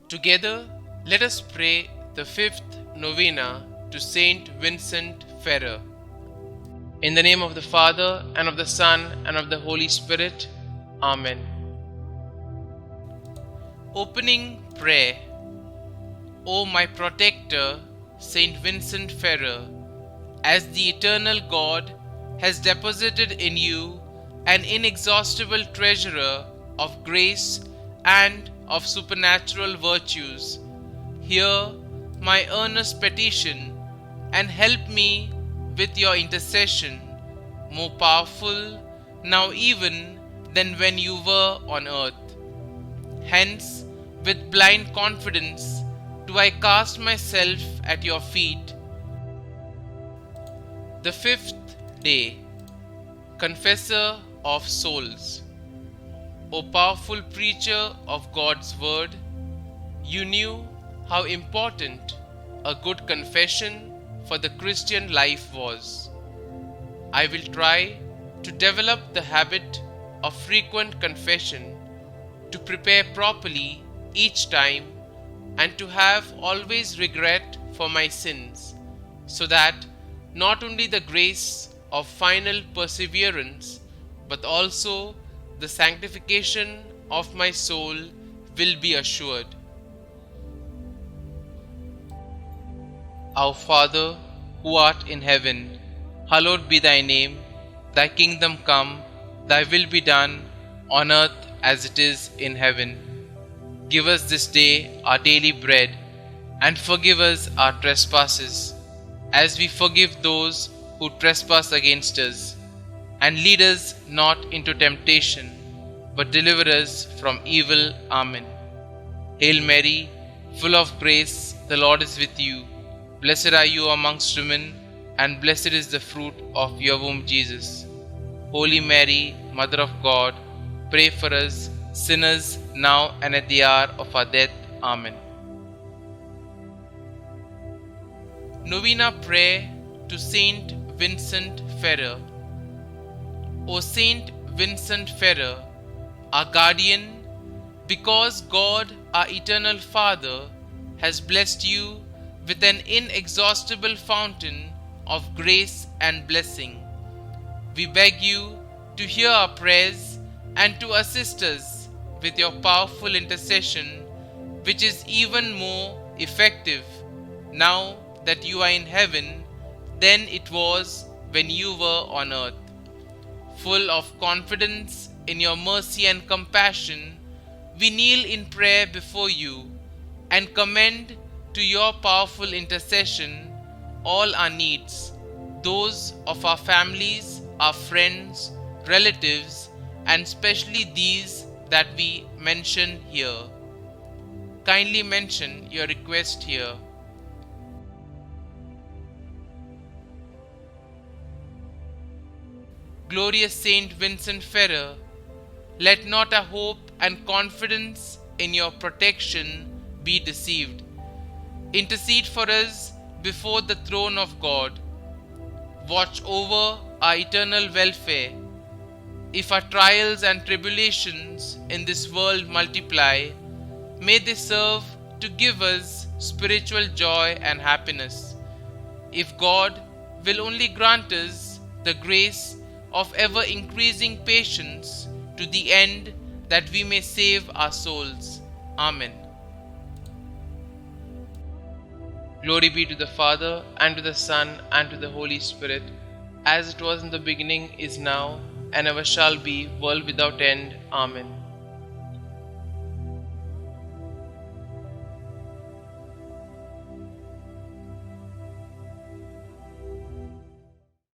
Together, let us pray the fifth novena to St Vincent Ferrer. In the name of the Father, and of the Son, and of the Holy Spirit. Amen. Opening Prayer. O my protector, St Vincent Ferrer, as the eternal God has deposited in you an inexhaustible treasure of grace and of supernatural virtues, hear my earnest petition and help me with your intercession, more powerful now even than when you were on earth. Hence, with blind confidence do I cast myself at your feet. The fifth day, Confessor of Souls. O powerful preacher of God's word, you knew how important a good confession for the Christian life was. I will try to develop the habit of frequent confession, to prepare properly each time, and to have always regret for my sins, so that not only the grace of final perseverance, but also the sanctification of my soul will be assured. Our Father, who art in heaven, hallowed be thy name. Thy kingdom come, thy will be done, on earth as it is in heaven. Give us this day our daily bread, and forgive us our trespasses, as we forgive those who trespass against us. And lead us not into temptation, but deliver us from evil. Amen. Hail Mary, full of grace, the Lord is with you. Blessed are you amongst women, and blessed is the fruit of your womb, Jesus. Holy Mary, Mother of God, pray for us sinners, now and at the hour of our death. Amen. Novena Prayer to St Vincent Ferrer. O St Vincent Ferrer, our guardian, because God, our eternal Father, has blessed you with an inexhaustible fountain of grace and blessing, we beg you to hear our prayers and to assist us with your powerful intercession, which is even more effective now that you are in heaven than it was when you were on earth. Full of confidence in your mercy and compassion, we kneel in prayer before you and commend to your powerful intercession all our needs, those of our families, our friends, relatives, and especially these that we mention here. Kindly mention your request here. Glorious Saint Vincent Ferrer, let not our hope and confidence in your protection be deceived. Intercede for us before the throne of God. Watch over our eternal welfare. If our trials and tribulations in this world multiply, may they serve to give us spiritual joy and happiness. If God will only grant us the grace of ever increasing patience to the end that we may save our souls. Amen. Glory be to the Father, and to the Son, and to the Holy Spirit, as it was in the beginning, is now, and ever shall be, world without end. Amen.